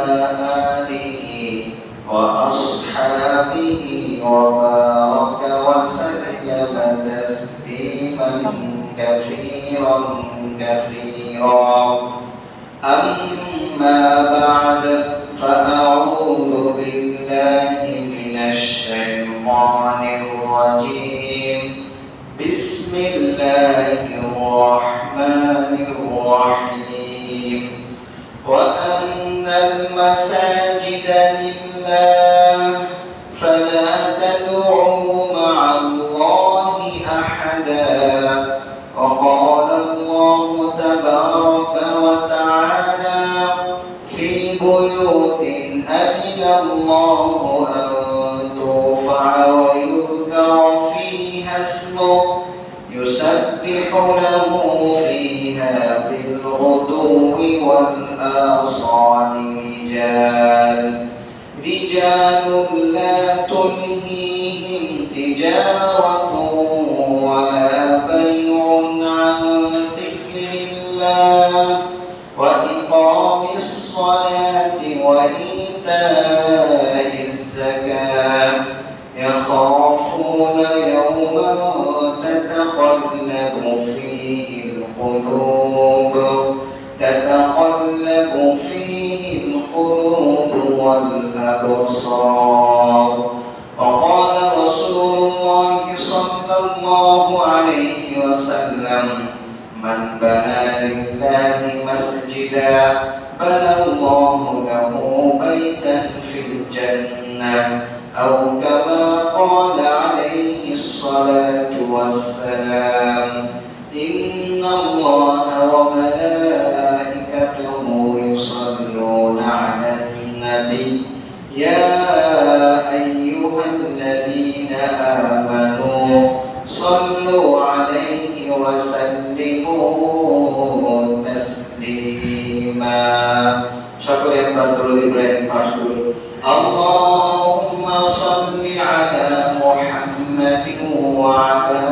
آله وأصحابه وبارك وسلم تسليما كثيرا كثيرا. أما بعد، فأعوذ بالله من الشيطان الرجيم. بسم الله الرحمن الرحيم. وأن المساجد لله فلا تدعوا مع الله أحدا. وقال الله تبارك وتعالى في بيوت أذن الله أن ترفع ويذكر فيها اسمه يسبح له فيها بالغدو والآصال رجال لا تلهيهم تجارة ولا بيع عن ذكر الله وإقام الصلاة وإيتاء الزكاة يخافون يوما تتقلب فيه القلوب والأبصار. وقال رسول الله صلى الله عليه وسلم: من بنى لله مسجدا بنى الله له بيتا في الجنة، أو كما قال عليه الصلاة والسلام: إن الله وملائكته يصلون على النبي يا أيها الذين آمنوا صلوا عليه وسلموا تسليما. شكرا بدر إبراهيم أشكر. اللهم صل على محمد وعلى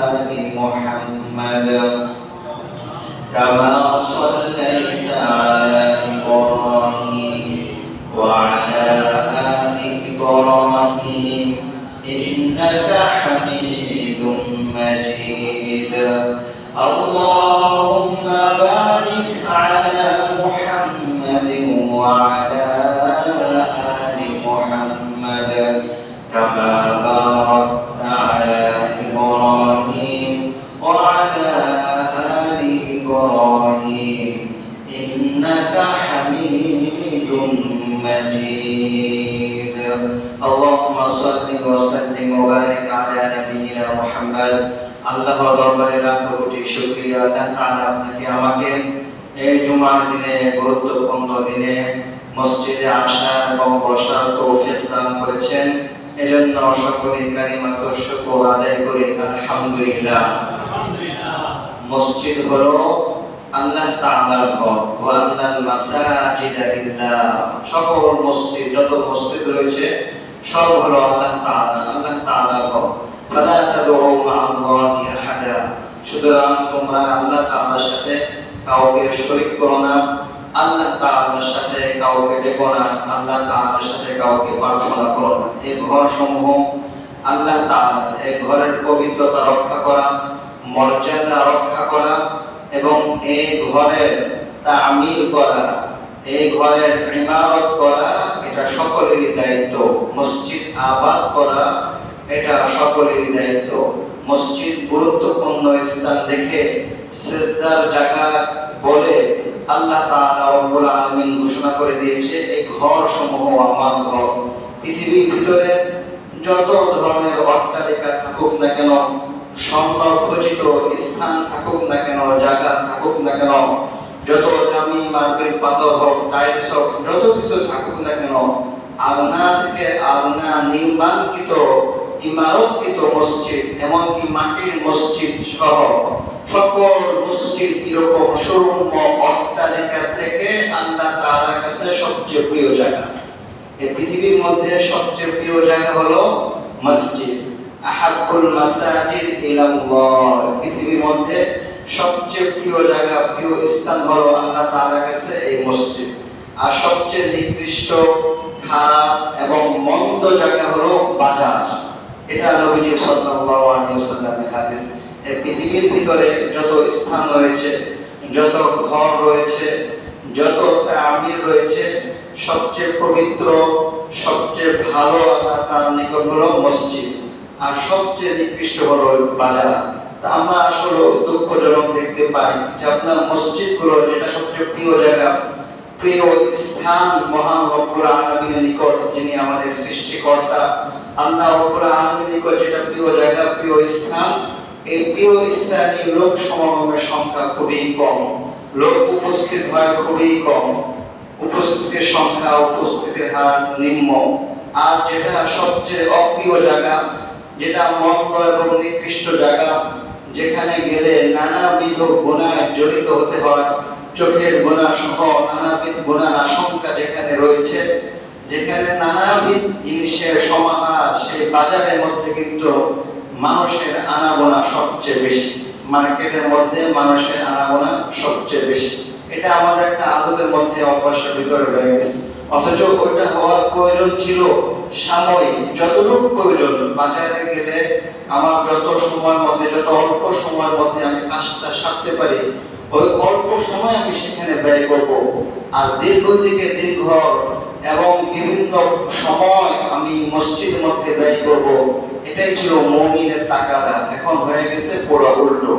آل محمد كما صليت على إبراهيم وعلى آل إبراهيم إنك حميد مجيد. اللهم بارك على محمد وعلى آل محمد كما باركت على إبراهيم وعلى آل إبراهيم إنك حميد مجيد. اللهم صل وسلم وبارك على نبينا محمد. আল্লাহর দরবারে লাখো কোটি শুকরিয়া, আল্লাহ তাআলা আপনাকে আমাকে এই জুমার দিনে, গুরুত্বপূর্ণ দিনে মসজিদে আসার এবং বসার তৌফিক দান করেছেন। এজন্য সকলে কালিমাত শুকর আদায় করি আলহামদুলিল্লাহ। মসজিদ হলো আল্লাহ তাআলার ঘর। ওয়া আন্নাল মাসাজিদা লিল্লাহ, সকল মসজিদ, যত মসজিদ রয়েছে সব হলো আল্লাহ তাআলার ঘর। ফালা তাদউ মা'আল্লাহি আহাদা, সুতরাং তোমরা আল্লাহ তাআলার সাথে কাউকে শরীক করো না, আল্লাহ তাআলার সাথে কাউকে ডেকো না, আল্লাহ তাআলার সাথে কাউকে প্রার্থনা করো না। এই ঘরসমূহ আল্লাহ তাআলা, এই ঘরের পবিত্রতা রক্ষা করা, মর্যাদা রক্ষা করা এবং এই ঘরের তামির করা, এই ঘরের ইমারত করা, এটা সকলেরই দায়িত্ব। মসজিদ আবাদ করা এটা সকলেরই দায়িত্ব। মসজিদ গুরুত্বপূর্ণ স্থান দেখে সিজদার জায়গা বলে আল্লাহ তাআলা রব্বুল আলামিন ঘোষণা করে দিয়েছে, এই ঘরসমূহ আমার ঘর। পৃথিবীর ভিতরে যত ধরনের অট্টালিকা থাকুক না কেন, সংরক্ষিত স্থান থাকুক না কেন, জায়গা থাকুক না কেন, যত দামি মার্বেল পাথর হোক, টাইলস হোক, যত কিছু থাকুক না কেন, আলনা থেকে আলনা নির্মাণকৃত ইমারতকৃত মসজিদ, এমনকি মাটির মসজিদ সহ সকল মসজিদ এরকম সুরম্য অট্টালিকা থেকে আল্লাহ তাআলার কাছে সবচেয়ে প্রিয় জায়গা। এই পৃথিবীর মধ্যে সবচেয়ে প্রিয় জায়গা হলো মসজিদ। আহাব্বুল মাসাজিদ ইলাল্লাহ, পৃথিবীর মধ্যে সবচেয়ে প্রিয় জায়গা, প্রিয় স্থান হলো আল্লাহ তাআলার কাছে এই মসজিদ। আর সবচেয়ে নিকৃষ্ট, খারাপ এবং মন্দ জায়গা হলো বাজার। এটা নবীজি সাল্লাল্লাহু আলাইহি ওয়াসাল্লামের হাদিস। এই পৃথিবীর ভিতরে যত স্থান রয়েছে, যত ঘর রয়েছে, যত তামির রয়েছে, সবচেয়ে পবিত্র, সবচেয়ে ভালো আল্লাহ তাআলার নিকট হলো মসজিদ, আর সবচেয়ে নিকৃষ্ট হলো বাজার। তা আমরা আসলে দুঃখজনক দেখতে পাই যে আপনার মসজিদগুলো, যেটা সবচেয়ে প্রিয় জায়গা, প্রিয় স্থান মহান রব্বুল আলামিনের নিকট, যিনি আমাদের সৃষ্টিকর্তা আল্লাহ রব্বুল আলামিনের নিকট যেটা প্রিয় জায়গা, প্রিয় স্থান, এই প্রিয় স্থানে লোক সমাগমের সংখ্যা খুবই কম, লোক উপস্থিত হয় খুবই কম, উপস্থিতির সংখ্যা, উপস্থিতির হার নিম্ন। আর যেটা সবচেয়ে অপ্রিয় জায়গা, যেটা মন্দ এবং নিকৃষ্ট জায়গা, যেখানে গেলে নানাবিধ গুনাহে জড়িত হতে হয়, চোখের গুনাহ সহ নানাবিধ গুনার আশঙ্কা যেখানে রয়েছে, যেখানে নানাবিধ জিনিসের সমাহার, সেই বাজারের মধ্যে কিন্তু মানুষের আনাগোনা সবচেয়ে বেশি, মার্কেটের মধ্যে মানুষের আনাগোনা সবচেয়ে বেশি। এটা আমাদের একটা আদতের মধ্যে, অভ্যাসের ভিতরে হয়ে গেছে। অথচ ওইটা হওয়ার প্রয়োজন ছিল সাময়িক, যতটুকু প্রয়োজন। বাজারে গেলে আমার যত সময়ের মধ্যে, যত অল্প সময়ের মধ্যে আমি কাজটা সারতে পারি, ওই অল্প সময় আমি সেখানে ব্যয় করব। আর দীর্ঘ থেকে দীর্ঘ এবং বিভিন্ন সময় আমি মসজিদের মধ্যে ব্যয় করব, এটাই ছিল মুমিনের তাকাদা। এখন হয়ে গেছে পুরো উল্টো।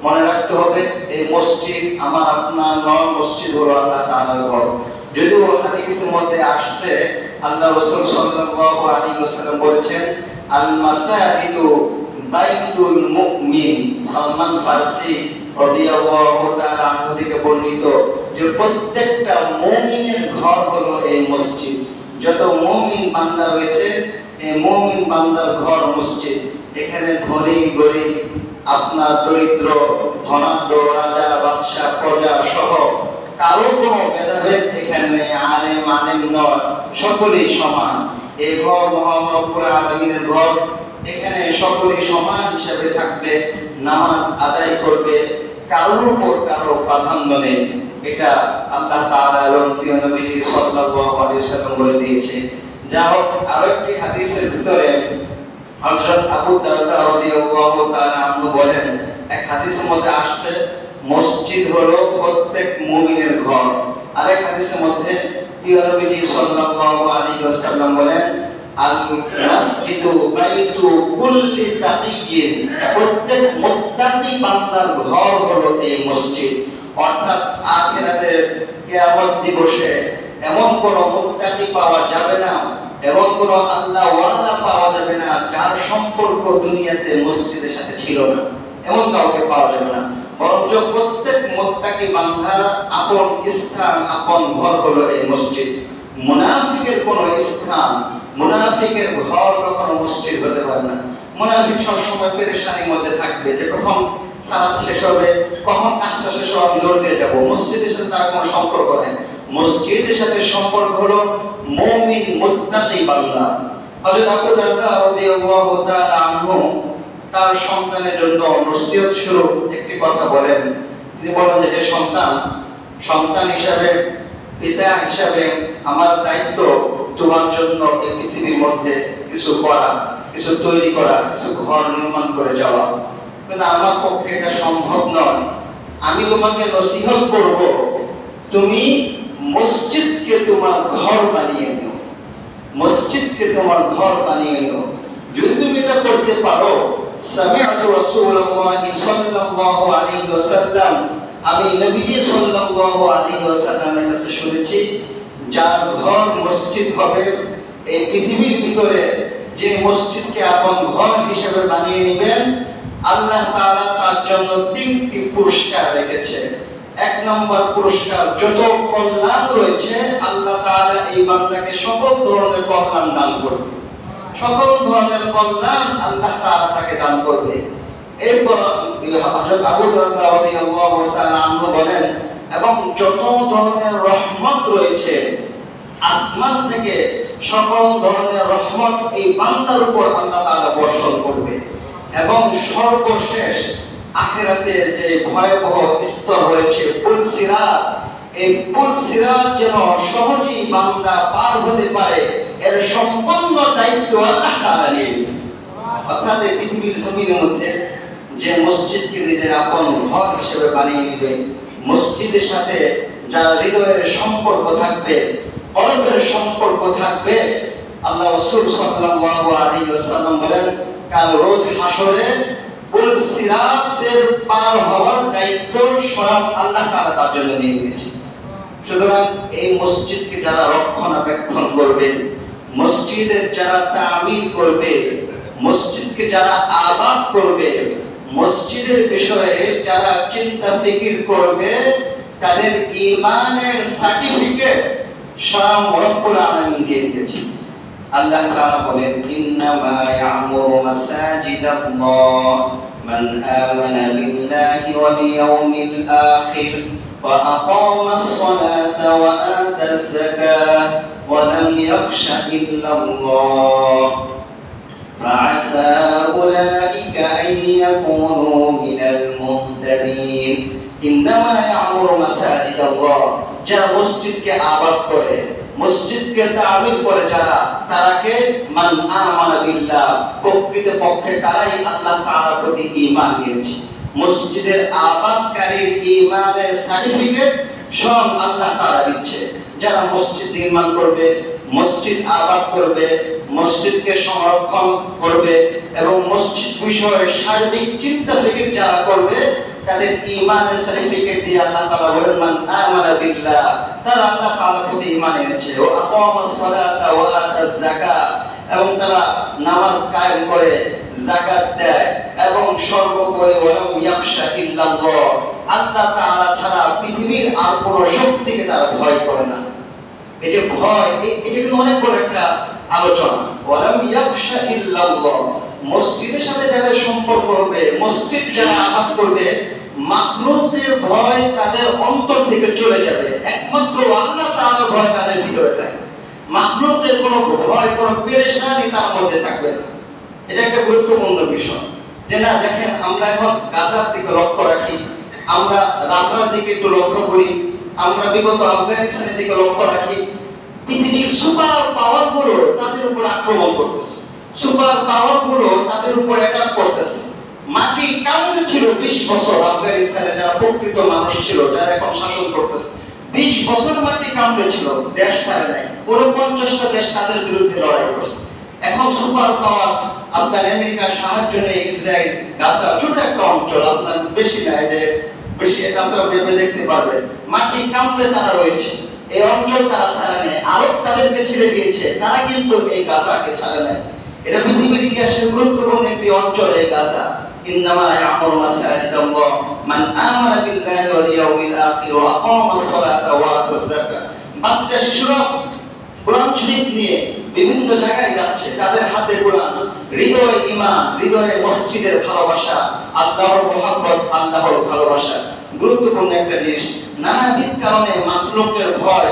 মনে রাখতে হবে, এই মসজিদ আমার আপনার নয়, মসজিদ হলো আল্লাহ তাআলার ঘর। যদিও হাদিসের মধ্যে আসছে, আল্লাহ রাসূল সাল্লাল্লাহু আলাইহি ওয়াসাল্লাম বলেছেন, আল মাসাজিদু বাইতুল মুমিন। সালমান ফারসি রাদিয়াল্লাহু তাআলা আনহু থেকে বর্ণিত যে প্রত্যেকটা মুমিনের ঘর হলো এই মসজিদ। যত মুমিন বান্দা রয়েছে, এই মুমিন বান্দার ঘর মসজিদ। এখানে ধনী গরীব, আপনার দরিদ্র, ধনাঢ্য, রাজা বাদশা, প্রজা সহ কারো কোনো ভেদাভেদ এখানে নেই। আলেম আলেম নয়, সকলেই সমান। এই ঘর মহান রব্বুল আলামিনের ঘর। এখানে সকলেই সমান হিসাবে থাকবে, নামাজ আদায় করবে, কারোর উপর কারো প্রাধান্য নেই। এটা আল্লাহ তাআলা এবং প্রিয় নবীজি সাল্লাল্লাহু আলাইহি ওয়াসাল্লাম বলে দিয়েছে। যা হোক, আরেকটি হাদিসের ভিতরে হযরত আবু দারদা রাদিয়াল্লাহু তাআলা আনহু বলেন, এক হাদিসের মধ্যে আসছে মসজিদ হলো প্রত্যেক মুমিনের ঘর। আরেক হাদিসের মধ্যে প্রিয় নবীজি সাল্লাল্লাহু আলাইহি ওয়াসাল্লাম বলেন, আল মাসজিদু বাইতু কুল্লি তাকিয়্যিন। প্রত্যেক মুত্তাকি বান্দার ঘর হলো এই মসজিদ। অর্থাৎ আখিরাতের কিয়ামত দিবসে এমন কোন মুত্তাকি পাওয়া যাবে না, এমন কোন আল্লাহ ওয়ালা পাওয়া যাবে না যার সম্পর্ক দুনিয়াতে মসজিদের সাথে ছিল না, এমন কাউকে পাওয়া যাবে না। বরঞ্চ প্রত্যেক মুত্তাকি বান্দার আপন স্থান, আপন ঘর হলো এই মসজিদ। মুনাফিকের কোন স্থান, মুনাফিকের ঘর কখনো মসজিদ হতে পারে না। মুনাফিক সবসময় পেরেশানির মধ্যে থাকবে যে কখন সালাত শেষ হবে, কখন কাজটা শেষ হবে, আমি দৌড় দিয়ে যাবো। মসজিদের সাথে তার কোনো সম্পর্ক নেই। মসজিদের সাথে সম্পর্ক হলো মুমিন মুত্তাকি বান্দা। হযরত আবু দারদা রাদিয়াল্লাহু তাআলা আনহু তার সন্তানের জন্য নসিহত স্বরূপ একটি কথা বলেন। তিনি বলেন যে, হে সন্তান, সন্তান হিসাবে, পিতা হিসাবে আমার দায়িত্ব তোমার জন্য এই পৃথিবীর মধ্যে কিছু করা, কিছু তৈরি করা, কিছু ঘর নির্মাণ করে যাওয়া। কিন্তু আমার পক্ষে এটা সম্ভব নয়। আমি তোমাকে নসিহত করব, তুমি মসজিদকে তোমার ঘর বানিয়ে নিও, মসজিদকে তোমার ঘর বানিয়ে নিও। যদি তুমি এটা করতে পারো, সামি'তু রাসূলুল্লাহি সাল্লাল্লাহু আলাইহি ওয়াসাল্লাম, আমি নবীজি সাল্লাল্লাহু আলাইহি ওয়াসাল্লামের কাছে শুনেছি, যার ঘর মসজিদ হবে এই পৃথিবীর ভিতরে, যে মসজিদকে আপন ঘর হিসেবে বানিয়ে নেবেন, আল্লাহ তাআলা তার জন্য তিনটি পুরস্কার রেখেছে। এক নম্বর পুরস্কার, যত কল্যাণ রয়েছে আল্লাহ তাআলা এই বান্দাকে সকল ধরনের কল্যাণ দান করবে, সকল ধরনের কল্যাণ আল্লাহ তাআলা তাকে দান করবে। এরপর হযরত আবু দারদা রাদিয়াল্লাহু তাআলা আনহু বলেন, এবং যত ধরনের রহমত রয়েছে আসমান থেকে, সকল ধরনের রহমত এই বান্দার উপর আল্লাহ তাআলা বর্ষণ করবে। এবং সর্বশেষ আখিরাতের যে ভয়াবহ স্তর রয়েছে পুলসিরাত, এই পুল সিরাত যেন সহজেই বান্দা পার হতে পারে, এর সম্পূর্ণ দায়িত্ব আল্লাহ তাআলা নিয়ে। অর্থাৎ এই পৃথিবীর জমিনের মধ্যে যে মসজিদকে নিজের আপন ঘর হিসেবে বানিয়ে নেবে, মসজিদের সাথে যার হৃদয়ের সম্পর্ক থাকবে, কলবের সম্পর্ক থাকবে, আল্লাহ রাসূল সাল্লাল্লাহু আলাইহি ওয়াসাল্লাম বলেন কাল রোজ হাসরে পুল সিরাতের পার হওয়ার দায়িত্ব স্বয়ং আল্লাহ তাআলা তার জন্য নিয়ে নিয়েছে। সুতরাং এই মসজিদকে যারা রক্ষণাবেক্ষণ করবে, মসজিদের যারা তামির করবে, মসজিদকে যারা আবাদ করবে, মসজিদের বিষয়ে যারা চিন্তা ফিকির করবে, তাদের ঈমানের সার্টিফিকেট স্বয়ং রব্বুল আলামিন দিয়ে দিয়েছে। আল্লাহ তাআলা বলেন ইন্নামা ইয়ামুরু মাসাজিদাল্লাহ মান আমানা বিল্লাহি ওয়াল ইয়াউমিল আখির ওয়া আকামাস সালাতা ওয়া আতাজ যাকাহ ওয়া লাম ইয়াখশা ইল্লাল্লাহ ফাআসা উলাইকা আন ইয়াকুনু মিনাল মুহতাদিন। ইন্নামা ইয়ামুরু মাসাজিদাল্লাহ, যারা মসজিদকে আবাদ করে, মসজিদকে তামির করে যারা, তারাকে মান আমানা বিল্লাহ, প্রকৃত পক্ষে তারাই আল্লাহ তাআলার প্রতি ঈমান এনেছে। মসজিদের আবাদকারীর ঈমানের সার্টিফিকেট স্বয়ং আল্লাহ তাআলা দিচ্ছে। যারা মসজিদ নির্মাণ করবে, মসজিদ আবাদ করবে, মসজিদকে সংরক্ষণ করবে এবং মসজিদ বিষয়ে সার্বিক চিন্তা ফিকির যারা করবে, তাদের ঈমানের সার্টিফিকেট দিয়ে আল্লাহ তাআলা বলেন মান আমানা বিল্লাহ, তারা আল্লাহ তাআলার প্রতি ঈমান এনেছে। ও আকামাস সালাতা ওয়া আতাজ যাকাত, এবং তারা নামাজ কায়েম করে, যাকাত দেয়, এবং সর্বোপরি ওয়ালাম ইয়াখশা ইল্লাল্লাহ, আল্লাহ তাআলা ছাড়া পৃথিবীর আর কোনো শক্তিকে তারা ভয় করে না। এই যে ভয়, এটা কিন্তু অনেক বড় একটা আলোচনা। ওয়ালাম ইয়াখশা ইল্লাল্লাহ, মসজিদের সাথে যাদের সম্পর্ক হবে, মসজিদ যারা আবাদ করবে, মাখলুকের ভয় তাদের অন্তর থেকে চলে যাবে, একমাত্র আল্লাহ তাআলার ভয় তাদের ভিতরে থাকবে। মাখলুকের কোনো ভয়, কোনো পেরেশানি তার মধ্যে থাকবে না। এটা একটা গুরুত্বপূর্ণ বিষয়। যে না, দেখেন আমরা এখন গাজার দিকে লক্ষ্য রাখি, আমরা রাফার দিকে একটু লক্ষ্য করি, আমরা বিগত আফগানিস্তানের দিকে লক্ষ্য রাখি, পৃথিবীর সুপার পাওয়ার গুলো তাদের উপর আক্রমণ করতেছে, সুপার পাওয়ার গুলো তাদের উপর অ্যাটাক করতেছে। মাটি কামড়ে ছিল 20 বছর আফগানিস্তানে যারা প্রকৃত মানুষ ছিল, যারা এখন শাসন করতেছে, 20 বছর মাটি কামড়ে ছিল, দেশ ছাড়ে নাই। 49টা দেশ তাদের বিরুদ্ধে লড়াই করছে। এখন সুপার পাওয়ার আফগান আমেরিকার সাহায্য নিয়ে ইসরায়েল গাজা, ছোট একটা অঞ্চল, আপনার বেশি নাই যে বেশি, এটা আপনারা ভেবে দেখতে পারবেন, মাটি কামড়ে তারা রয়েছে। এই অঞ্চল তারা ছাড়ে নেয়, আরব তাদেরকে ছেড়ে দিয়েছে, তারা কিন্তু এই গাজাকে ছাড়ে নেয়। এটা পৃথিবীর ইতিহাসের গুরুত্বপূর্ণ একটি অঞ্চল এই গাজা। ইন্নামা ইয়ামুরু মাসাজিদাল্লাহ মান আমানা বিল্লাহি ওয়াল ইয়াউমিল আখির ওয়া আকামাস সালাতা ওয়া আতাজ যাকাত। বাচ্চা শিশুরা কোরআন শরীফ নিয়ে বিভিন্ন জায়গায় যাচ্ছে, তাদের হাতে কোরআন, হৃদয়ে ঈমান, হৃদয়ে মসজিদের ভালোবাসা, আল্লাহর মহব্বত, আল্লাহর ভালোবাসা গুরুত্বপূর্ণ একটা জিনিস। নানাবিধ কারণে মাখলুকের ভয়,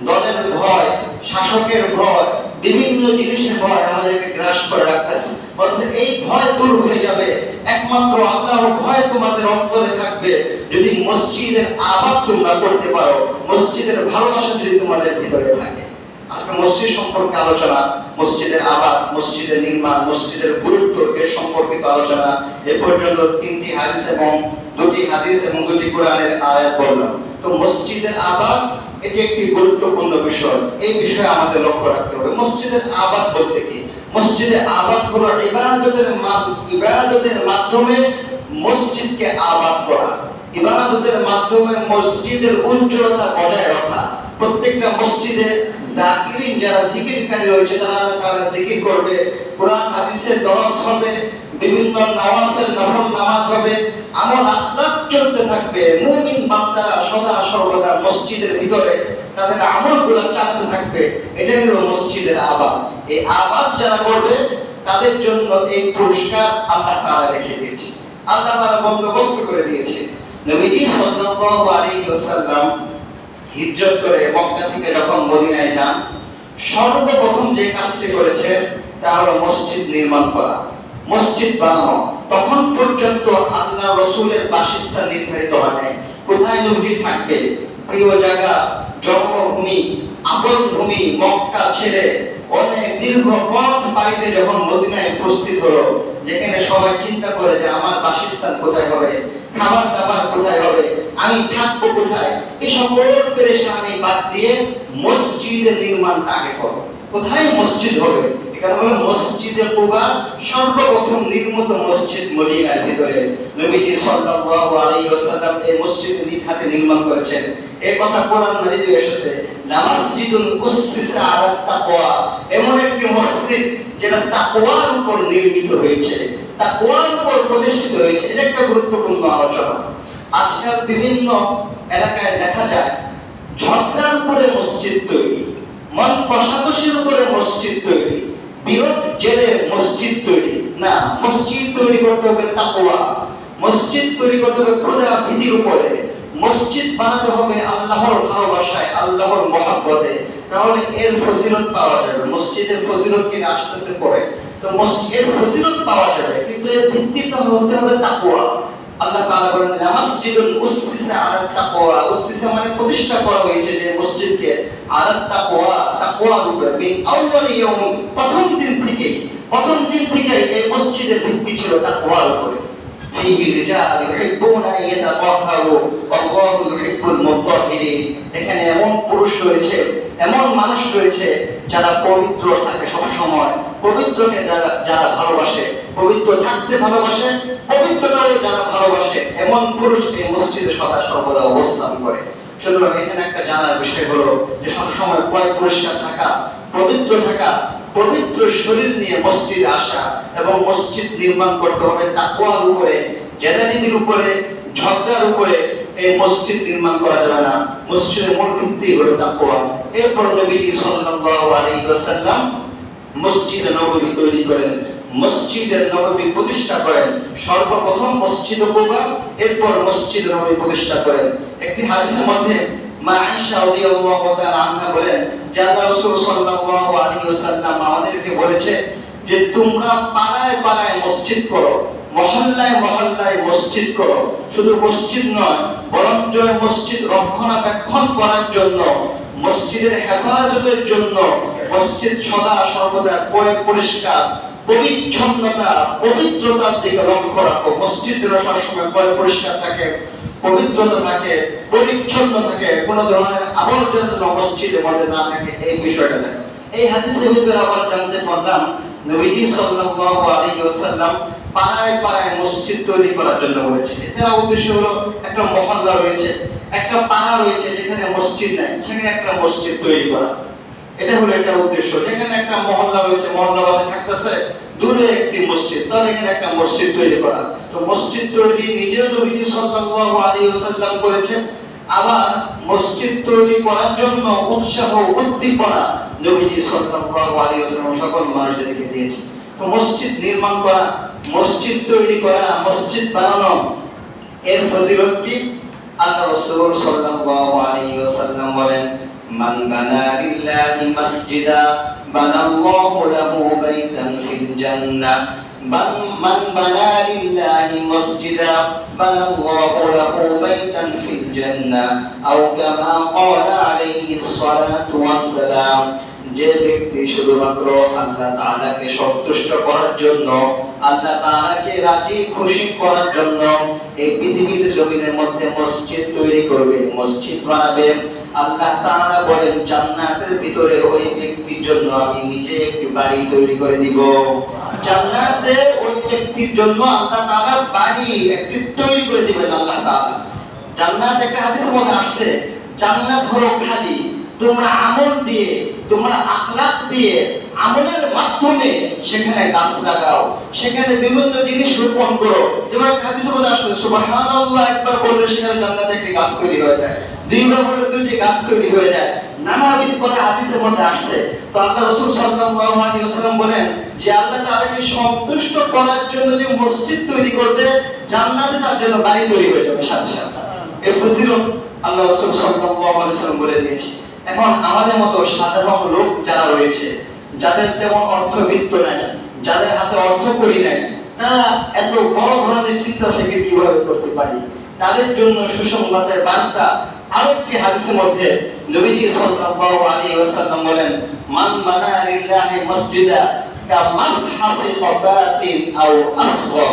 দলের ভয়, শাসকের ভয়, বিভিন্ন জিনিসের ভয় আমাদেরকে গ্রাস করে রাখতেছে। বলছে এই ভয় দূর হয়ে যাবে একমাত্র আল্লাহর ভয় তোমাদের অন্তরে থাকবে যদি মসজিদের আবাদ তোমরা করতে পারো, মসজিদের ভালোবাসা যদি তোমাদের ভিতরে থাকে। আজকে মসজিদ সম্পর্কে আলোচনা, মসজিদের আবাদ, মসজিদের নির্মাণ, মসজিদের গুরুত্ব এর সম্পর্কিত আলোচনা। এ পর্যন্ত 3টি হাদিস এবং 2টি হাদিস এবং 2টি কোরআনের আয়াত বললাম। তো মসজিদের আবাদ এটি একটি গুরুত্বপূর্ণ বিষয়, এই বিষয়ে আমাদের লক্ষ্য রাখতে হবে। মসজিদের আবাদ বলতে কি? মসজিদের আবাদ হলো ইবাদতের মাধ্যমে মসজিদকে আবাদ করা, ইবাদতের মাধ্যমে মসজিদের উজ্জ্বলতা বজায় রাখা। প্রত্যেকটা মসজিদে জাকিরিন যারা জিকিরকারী রয়েছে তারা আল্লাহ তাআলা জিকির করবে, কোরআন হাদিসের দরস হবে, বিভিন্ন নওয়াফিল নফল নামাজ হবে, আমল আখলাক চলতে থাকবে। মুমিন বান্দারা সদা সর্বদা মসজিদের ভিতরে তাদের আমলগুলো চালাতে থাকবে। এটাই হলো মসজিদের আবাদ। এই আবাদ যারা করবে তাদের জন্য এই পুরস্কার আল্লাহ তাআলা রেখে দিয়েছে, আল্লাহ তাআলা বন্দোবস্ত করে দিয়েছে। নবীজি সাল্লাল্লাহু আলাইহি ওয়াসাল্লাম হিজরত করে মক্কা থেকে যখন মদিনায় যান, সর্বপ্রথম যে কাজটি করেছে তা হলো মসজিদ নির্মাণ করা, মসজিদ বানানো। তখন পর্যন্ত আল্লাহ রাসূলের বাসস্থান নির্ধারিত হয় নাই, কোথায় নবীজি থাকবে, প্রিয় জায়গা, জন্মভূমি, আপন ভূমি মক্কা ছেড়ে অনেক দীর্ঘ পথ পাড়িতে যখন মদিনায় উপস্থিত হলো, যেখানে সবাই চিন্তা করে যে আমার বাসস্থান কোথায় হবে, খাবার দাবার কোথায় হবে, আমি থাকবো কোথায়, এই সকল পেরেশানি বাদ দিয়ে মসজিদের নির্মাণটা আগে করো। কোথায় মসজিদ হবে? এখানে হলো মসজিদে কুবা, সর্বপ্রথম নির্মিত মসজিদ মদিনার ভিতরে। নবীজি সাল্লাল্লাহু আলাইহি ওয়াসাল্লাম এই মসজিদ নিজ হাতে নির্মাণ করেছেন। এই কথা কোরআন মাজিদে এসেছে, লামাসজিদুন উসসিসা আলাত তাকওয়া, এমন একটি মসজিদ যেটা তাকওয়ার উপর নির্মিত হয়েছে, তাকওয়ার উপর প্রতিষ্ঠিত হয়েছে। এটা একটা গুরুত্বপূর্ণ আলোচনা। আজকাল বিভিন্ন এলাকায় দেখা যায় ঝগড়ার উপরে মসজিদ তৈরি, মন কষাকষির উপরে মসজিদ তৈরি, বিরোধ জেরে মসজিদ তৈরি। না, মসজিদ তৈরি করতে হবে তাকওয়া, মসজিদ তৈরি করতে হবে খোদা ভীতির উপরে, মসজিদ বানাতে হবে আল্লাহর ভালোবাসায়, আল্লাহর মহব্বতে। তাহলে এর ফজিলত পাওয়া যাবে। মসজিদের ফজিলত কি আসতেছে পরে, তো মসজিদের ফজিলত পাওয়া যাবে, কিন্তু এর ভিত্তিটা হতে হবে তাকওয়া। আল্লাহ তাআলা বলেন, মাসজিদুন উসসিসা আলাত তাকওয়া, উসসিসা মানে প্রতিষ্ঠা করা হয়েছে যে মসজিদকে, আলাত তাকওয়া, তাকওয়ার উপরে, মিন আউয়াল ইয়াউম, প্রথম দিন থেকে এই মসজিদের ভিত্তি ছিল তাকওয়ার উপরে। ফীহি রিজাল ইউহিব্বুনা আন ইয়াতাতাহহারু ওয়াল্লাহু ইউহিব্বুল মুতাহহিরিন, এখানে এমন পুরুষ রয়েছে, এমন মানুষ রয়েছে যারা পবিত্র থাকে সব সময়, পবিত্রকে যারা ভালোবাসে, পবিত্র থাকতে ভালোবাসে, পবিত্রতাও যারা ভালোবাসে, এমন পুরুষ এই মসজিদে সদা সর্বদা অবস্থান করে। সুতরাং এখানে একটা জানার বিষয় হলো যে সবসময় পরিষ্কার থাকা, পবিত্র থাকা, পবিত্র শরীর নিয়ে মসজিদে আসা এবং মসজিদ নির্মাণ করতে হবে তাকওয়ার উপরে, জেদাজিদির উপরে, ঝগড়ার উপরে এই মসজিদ নির্মাণ করা যাবে না। মসজিদের মূল ভিত্তি হলো তাকওয়া। এরপর নবীজি সাল্লাল্লাহু আলাইহি ওয়াসাল্লাম মসজিদে নববী তৈরি করেন, মসজিদে নববী প্রতিষ্ঠা করেন। সর্বপ্রথম মসজিদ কুবা, এরপর মসজিদ নববী প্রতিষ্ঠা করেন। একটি হাদিসের মধ্যে মা আয়েশা রাদিয়াল্লাহু তাআলা আনহা বলেন যে আল্লাহর রাসূল সাল্লাল্লাহু আলাইহি ওয়াসাল্লাম আমাদেরকে বলেছে যে তোমরা পাড়ায় পাড়ায় মসজিদ করো, মহল্লায় মহল্লায় মসজিদ করো। শুধু মসজিদ নয়, বরঞ্চ মসজিদ রক্ষণাবেক্ষণ করার জন্য, মসজিদের হেফাজতের জন্য মসজিদ সদা সর্বদা পরিষ্কার, পরিচ্ছন্নতা, পবিত্রতার দিকে লক্ষ্য রাখো। মসজিদ যেন সবসময় পরিষ্কার থাকে, পবিত্রতা থাকে, পরিচ্ছন্ন থাকে, কোন ধরনের আবর্জনা যেন মসজিদের মধ্যে না থাকে, এই বিষয়টা দেখো। এই হাদিসের ভিতরে আমরা জানতে পারলাম নবীজি সাল্লাল্লাহু আলাইহি ওয়াসাল্লাম পাড়ায় পাড়ায় মসজিদ তৈরি করার জন্য বলেছে। এর উদ্দেশ্য হলো একটা মহল্লা রয়েছে, একটা পাড়া রয়েছে যেখানে মসজিদ নাই, সেখানে একটা মসজিদ তৈরি করা। এটা হলো একটা উদ্দেশ্য। যেখানে একটা মহল্লা রয়েছে, মহল্লাবাসী থাকতেছে, দূরে একটি মসজিদ, তাহলে এখানে একটা মসজিদ তৈরি করা। তো মসজিদ তৈরি নিজেও নবীজি সাল্লাল্লাহু আলাইহি ওয়াসাল্লাম করেছেন, আবার মসজিদ তৈরি করার জন্য উৎসাহ উদ্দীপনা নবীজি সাল্লাল্লাহু আলাইহি ওয়াসাল্লাম সকল মানুষদেরকে দিয়েছেন। তো মসজিদ নির্মাণ করা, মসজিদ তৈরি করা, মসজিদ বানানো, এর ফজিলত কি? আল্লাহ রাসূল সাল্লাল্লাহু আলাইহি ওয়াসাল্লাম বলেন, মান বানা লিল্লাহি মাসজিদা বানাল্লাহু লাহু বাইতান ফিল জান্নাহ, মান বানা লিল্লাহি মাসজিদা বানাল্লাহু লাহু বাইতান ফিল জান্নাহ, আও কামা ক্বালা আলাইহিস সালাতু ওয়াস সালাম। যে ব্যক্তি শুধুমাত্র আল্লাহ তাআলাকে সন্তুষ্ট করার জন্য, আল্লাহ তাআলাকে রাজি খুশি করার জন্য এই পৃথিবীর জমিনের মধ্যে মসজিদ তৈরি করবে, মসজিদ বানাবে, আল্লাহ তাআলা বলেন জান্নাতের ভিতরে ওই ব্যক্তির জন্য আমি নিজে একটি বাড়ি তৈরি করে দিব। জান্নাতে ওই ব্যক্তির জন্য আল্লাহ তাআলা বাড়ি একটি তৈরি করে দিবেন আল্লাহ তাআলা। জান্নাত একটা হাদিসের মধ্যে আসছে, জান্নাত হলো খালি, তোমরা আমল দিয়ে, তোমরা আখলাক দিয়ে, আমলের মাধ্যমে সেখানে গাছ লাগাও, সেখানে বিভিন্ন জিনিস রোপণ করো। যেমন একটা হাদিসে বলা আছে সুবহানাল্লাহ একবার বললে সেখানে জান্নাতে একটি গাছ তৈরি হয়ে যায়, দুইবার বললে দুইটি গাছ তৈরি হয়ে যায়, নানাবিধ কথা হাদিসের মধ্যে আসছে। তো আল্লাহ রাসূল সাল্লাল্লাহু আলাইহি ওয়াসাল্লাম বলেন যে আল্লাহ তাআলাকে সন্তুষ্ট করার জন্য যে মসজিদ তৈরি করবে, জান্নাতে তার জন্য বাড়ি তৈরি হয়ে যাবে সাথে সাথে। এই ফজিলত আল্লাহ রাসূল সাল্লাল্লাহু আলাইহি ওয়াসাল্লাম বলে দিয়েছে। এখন আমাদের মতো সাধারণ লোক যারা রয়েছে, যাদের তেমন অর্থবিত্ত নাই, যাদের হাতে অর্থ করি নাই, তারা এত বড় ধরনের চিন্তা ফিকির কিভাবে করতে পারে? তাদের জন্য সুসংবাদের বার্তা আরেকটি হাদিসের মধ্যে নবীজি সাল্লাল্লাহু আলাইহি ওয়াসাল্লাম বলেন, মান মানা লিল্লাহি মসজিদা কামাফহাসি কতাতিন আও আসগর,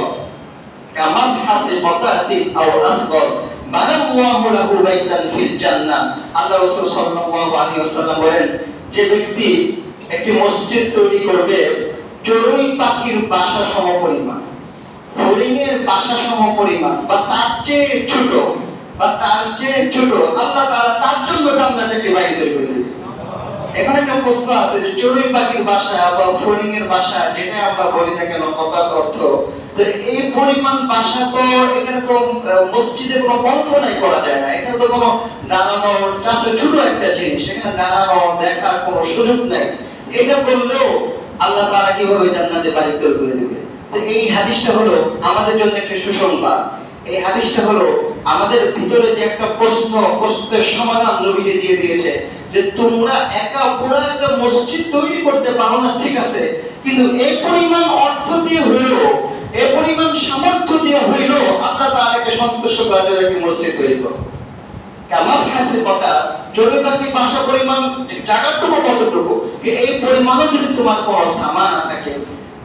কামাফহাসি কতাতিন আও আসগর বানাল্লাহু লাহু বাইতান ফিল জান্নাহ। আল্লাহ রাসূল সাল্লাল্লাহু আলাইহি ওয়াসাল্লাম বলেন, যে ব্যক্তি একটি মসজিদ তৈরি করবে চড়ুই পাখির বাসা সমপরিমাণ, ফড়িংয়ের বাসা সমপরিমাণ বা তার চেয়ে ছোট, আল্লাহ তাআলা তার জন্য জান্নাতে একটি বাড়ি তৈরি করে দেবেন। এখন একটা প্রশ্ন আছে যে চড়ুই পাখির বাসা বা ফড়িংয়ের বাসা যেটা আমরা বলি না কেন কত অর্থ, তো এই পরিমাণ বাসা তো এখানে তো মসজিদে কোনো কল্পনাই করা যায় না। এখানে তো কোনো দাঁড়ানো চাষে ছোট একটা জিনিস, এখানে দাঁড়ানো দেখার কোনো সুযোগ নাই। এটা বললেও আল্লাহ তাআলা কিভাবে জান্নাতে বাড়ি তৈরি করে দেবে? তো এই হাদিসটা হলো আমাদের জন্য একটা সুসংবাদ। এই হাদিসটা হলো আমাদের ভিতরে যে একটা প্রশ্নের সমাধান নবীজি দিয়ে দিয়েছে, যে তোমরা একা পুরো একটা মসজিদ তৈরি করতে পারো না, ঠিক আছে, কিন্তু এই পরিমাণ অর্থ দিয়ে হইলো, এই পরিমাণ সামর্থ্য দিয়ে হইলো আল্লাহ তাআলাকে সন্তুষ্ট করার জন্য একটি মসজিদ তৈরি করো। কামাফহাসি কথা, চড়ুই পাখি বাসা পরিমাণ জায়গাটুকু কতটুকু, এই পরিমাণও যদি তোমার কোনো সামান না থাকে,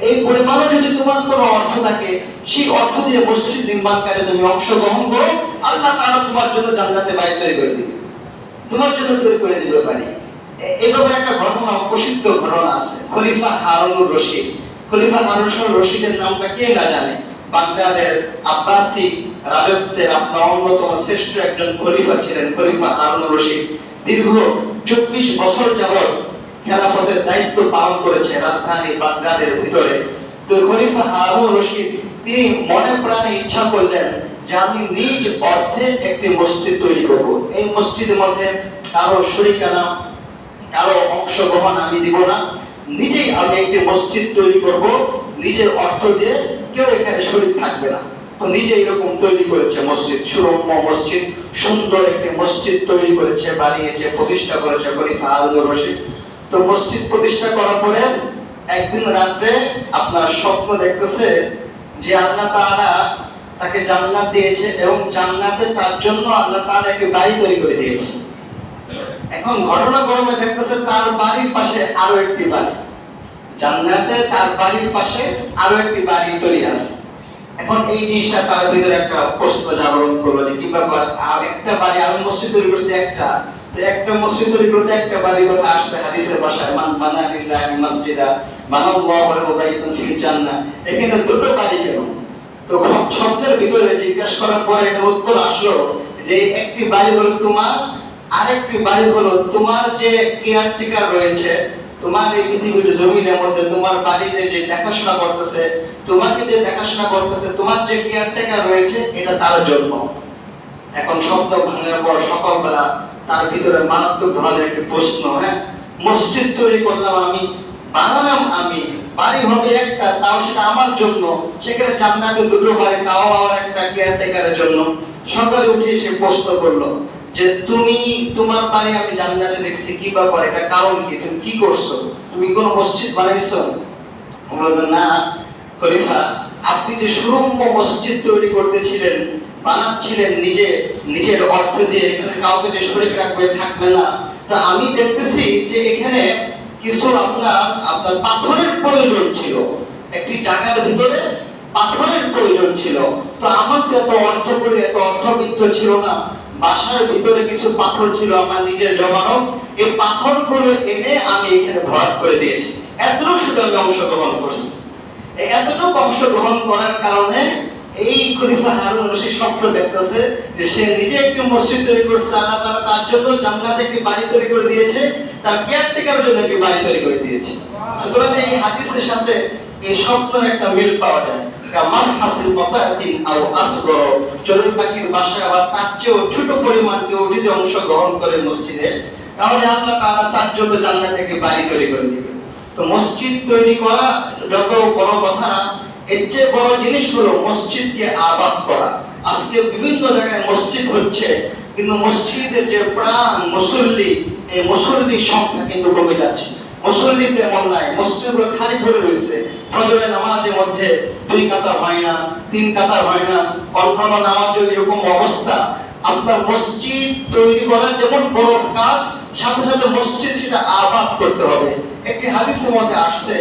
এই পরিমাণে যদি তোমার কোনো অর্থ থাকে, সেই অর্থ দিয়ে মসজিদ নির্মাণ কাজে তুমি অংশগ্রহণ করো, আল্লাহ তাআলা তোমার জন্য জান্নাতে বাড়ি তৈরি করে দিবে, তোমার জন্য তৈরি করে দিতে পারি। এইভাবে একটা ঘটনা, প্রসিদ্ধ ঘটনা আছে। খলিফা হারুনুর রশিদ, খলিফা হারুনুর রশিদের নামটা কে না জানে? বাগদাদের আব্বাসি রাজত্বের আপনার অন্যতম শ্রেষ্ঠ একজন খলিফা ছিলেন খলিফা হারুনুর রশিদ। দীর্ঘ 24 বছর যাবত খেলাফতের দায়িত্ব পালন করেছে রাজধানী বাগদাদের ভিতরে। তো খলিফা হারুন রশিদ তিনি মনে প্রাণে ইচ্ছা করলেন যে আমি নিজ অর্থে একটি মসজিদ তৈরি করব। এই মসজিদের মধ্যে কারো শরিকানা, কারো অংশগ্রহণ আমি দিব না, নিজেই আমি একটি মসজিদ তৈরি করব, নিজের অর্থ দিয়ে, কেউ এখানে শরীক থাকবে না। তো নিজে এরকম তৈরি করেছে মসজিদ, সুরম্য মসজিদ, সুন্দর একটি মসজিদ তৈরি করেছে, বানিয়েছে, প্রতিষ্ঠা করেছে খলিফা হারুন রশিদ। তো মসজিদ প্রতিষ্ঠা করার পরে একদিন রাতে আপনার স্বপ্ন দেখতেছে যে আল্লাহ তাআলা তাকে জান্নাত দিয়েছে এবং জান্নাতে তার জন্য আল্লাহ তাআলা একটি বাড়ি তৈরি করে দিয়েছে। এখন ঘটনাক্রমে দেখতেছে তার বাড়ির পাশে আরো একটি বাড়ি, জান্নাতে তার বাড়ির পাশে আরো একটি বাড়ি তৈরি আছে। এখন এই জিনিসটা তার ভিতরে একটা প্রশ্ন জাগরণ করলো যে কি ব্যাপার, আর একটা বাড়ি, আমি মসজিদ তৈরি করছি একটা মসজিদ তৈরি করতে একটা বাড়ির কথা আসছে হাদিসের ভাষায়, মান বানা লিল্লাহি মাসজিদা বানাল্লাহু লাহু বাইতান ফিল জান্নাহ, এখানে দুটো বাড়ি কেন? তো স্বপ্নের ভিতরে জিজ্ঞাসা করার পরে একটা উত্তর আসলো যে একটি বাড়ি হলো তোমার, আরেকটি বাড়ি হলো তোমার যে কেয়ারটেকার রয়েছে, তোমার এই পৃথিবীর জমিনের মধ্যে তোমার বাড়িতে যে দেখাশোনা করতেছে, তোমাকে যে দেখাশোনা করতেছে, তোমার যে কেয়ারটেকার রয়েছে, এটা তার জন্য। এখন শব্দ ভাঙার পর সকালবেলা তার ভিতরে মারাত্মক ধরনের একটি প্রশ্ন, হ্যাঁ মসজিদ তৈরি করলাম আমি, বানালাম আমি, বাড়ি হবে একটা, তাও সেটা আমার জন্য, সেখানে জান্নাতে দুটো বাড়ি, তাও আবার একটা কেয়ারটেকারের জন্য। সকালে উঠে সে প্রশ্ন করলো যে তুমি, তোমার বাড়ি আমি জান্নাতে দেখছি, কি ব্যাপার, এটা কারণ কি, তুমি কি করছো, তুমি কোন মসজিদ বানাইছো? বললেন না খলিফা, আপনি যে সুরম্য মসজিদ তৈরি করতেছিলেন, বানাচ্ছিলেন নিজের অর্থ দিয়ে, এখানে কাউকে যে শরীক রাখবে থাকবে না, তা আমি দেখতেছি যে এখানে কিছু আপনার পাথরের প্রয়োজন ছিল, একটি জায়গার ভিতরে পাথরের প্রয়োজন ছিল। তো আমার তো এত অর্থ করে এত অর্থবিত্ত ছিল না, বাসার ভিতরে কিছু পাথর ছিল আমার নিজের জমানো, এই পাথরগুলো এনে আমি এখানে ভরাট করে দিয়েছি, এতটুকু শুধু আমি অংশগ্রহণ করছি। এই এতটুকু অংশগ্রহণ করার কারণে এই খলিফা হারুন রশিদ স্বপ্ন দেখতেছে যে সে নিজে একটি মসজিদ তৈরি করছে, আল্লাহ তাআলা তার জন্য জান্নাতে একটি বাড়ি তৈরি করে দিয়েছে, তার কেয়ারটেকারের জন্য একটি বাড়ি তৈরি করে দিয়েছে। সুতরাং এই হাদিসের সাথে এই স্বপ্নের একটা মিল পাওয়া যায়। কামাফহাসি কতাতিন আও আসগর, চড়ুই পাখির বাসা বা তার চেয়েও ছোট পরিমাণ কেউ যদি অংশগ্রহণ করে মসজিদে, তাহলে আল্লাহ তাআলা তার জন্য জান্নাতে একটি বাড়ি তৈরি করে দিবেন। তো মসজিদ তৈরি করা যত বড় কথা না, এর চেয়ে বড় জিনিস হলো মসজিদকে আবাদ করা। আজকে বিভিন্ন জায়গায় মসজিদ হচ্ছে, কিন্তু মসজিদের যে প্রাণ মুসল্লি, এই মুসল্লির সংখ্যা কিন্তু কমে যাচ্ছে। মুসল্লি তেমন নাই, মসজিদগুলো খালি পড়ে রয়েছে। ফজরের নামাজের মধ্যে 2 কাতার হয় না, 3 কাতার হয় না, অন্যান্য নামাজেও এরকম অবস্থা। আপনার মসজিদ তৈরি করা যেমন বড় কাজ, সাথে সাথে মসজিদ সেটা আবাদ করতে হবে। একটি হাদিসের মধ্যে আসছে,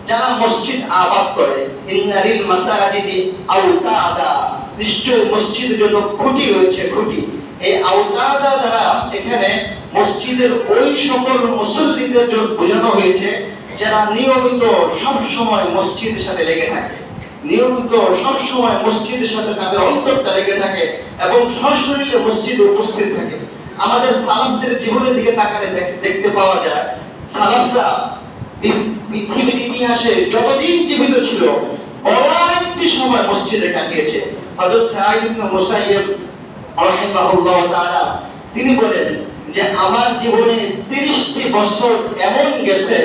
যারা মসজিদ আবাদ করে, ইন্নালিল মাসাজিদি আওতাদা, নিশ্চয় মসজিদের জন্য খুঁটি রয়েছে, খুঁটি। এই আওতাদা দ্বারা এখানে মসজিদের ওই সকল মুসল্লিদের জন্য বোঝানো হয়েছে যারা নিয়মিত সব সময় মসজিদের সাথে লেগে থাকে, নিয়মিত সব সময় মসজিদের সাথে তাদের অন্তরটা লেগে থাকে এবং সশরীরে মসজিদে উপস্থিত থাকে। আমাদের সালাফদের জীবনের দিকে তাকালে দেখতে পাওয়া যায়, সালাফরা পৃথিবীর ইতিহাসে যতদিন জীবিত ছিল বড় একটি সময় মসজিদে কাটিয়েছে। হযরত সাঈদ ইবনে মুসাইয়্যিব রাহিমাহুল্লাহ তাআলা তিনি বলেন যে আমার জীবনে 30টি বছর এমন গেছে,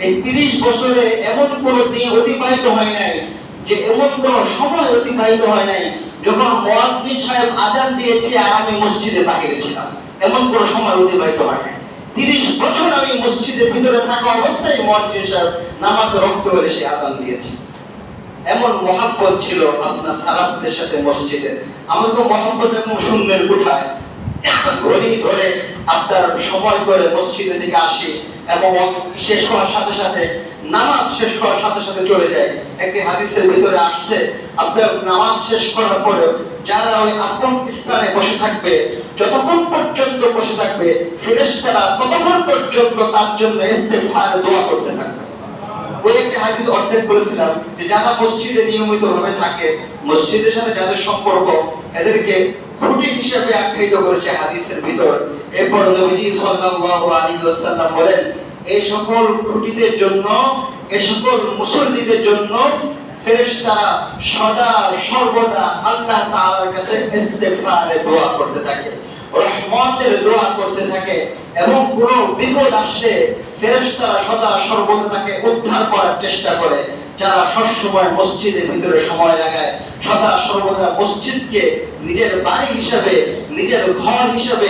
এই 30 বছরে এমন কোনো দিন অতিবাহিত হয় নাই, যে এমন কোন সময় অতিবাহিত হয় নাই যখন মুয়াজ্জিন সাহেব আযান দিয়েছে আর আমি মসজিদে বাহিরে ছিলাম, এমন কোন সময় অতিবাহিত হয় নাই। 30 বছর আমি মসজিদের ভিতরে থাকা অবস্থায় মুয়াজ্জিন সাহেব নামাজে রক্ত হলে সে আযান দিয়েছে। এমন মহব্বত ছিল আপনার সালাফদের সাথে মসজিদের। আমরা তো মহব্বত এরকম শূন্যের কোঠায় ঘড়ি ধরে আপনার সময় করে মসজিদে থেকে আসি এবং শেষ হওয়ার সাথে সাথে নামাজ শেষ হওয়ার সাথে সাথে চলে যায়। একটি হাদিসের ভিতরে আসছে, আপনার নামাজ শেষ করার পরে যারা ওই আপন স্থানে বসে থাকবে, যতক্ষণ পর্যন্ত বসে থাকবে ফেরেশতারা ততক্ষণ পর্যন্ত তার জন্য ইস্তেগফার দোয়া করতে থাকবে। ওই একটা হাদিস অর্ধেক বলেছিলাম যে যারা মসজিদে নিয়মিত ভাবে থাকে, মসজিদের সাথে যাদের সম্পর্ক, এদেরকে খুঁটি হিসেবে আখ্যায়িত করেছে হাদিসের ভিতর। এরপর নবীজি সাল্লাল্লাহু আলাইহি ওয়াসাল্লাম বলেন, এই সকল খুঁটিদের জন্য, এই সকল মুসল্লিদের জন্য ফেরেশতারা সদা সর্বদা আল্লাহ তাআলার কাছে ইস্তেগফারে দোয়া করতে থাকে, রহমতের দোয়া করতে থাকে এবং কোনো বিপদ আসলে ফেরেশতারা সদা সর্বদা তাকে উদ্ধার করার চেষ্টা করে। যারা সবসময় মসজিদের ভিতরে সময় লাগায়, সদা সর্বদা মসজিদকে নিজের বাড়ি হিসাবে, নিজের ঘর হিসাবে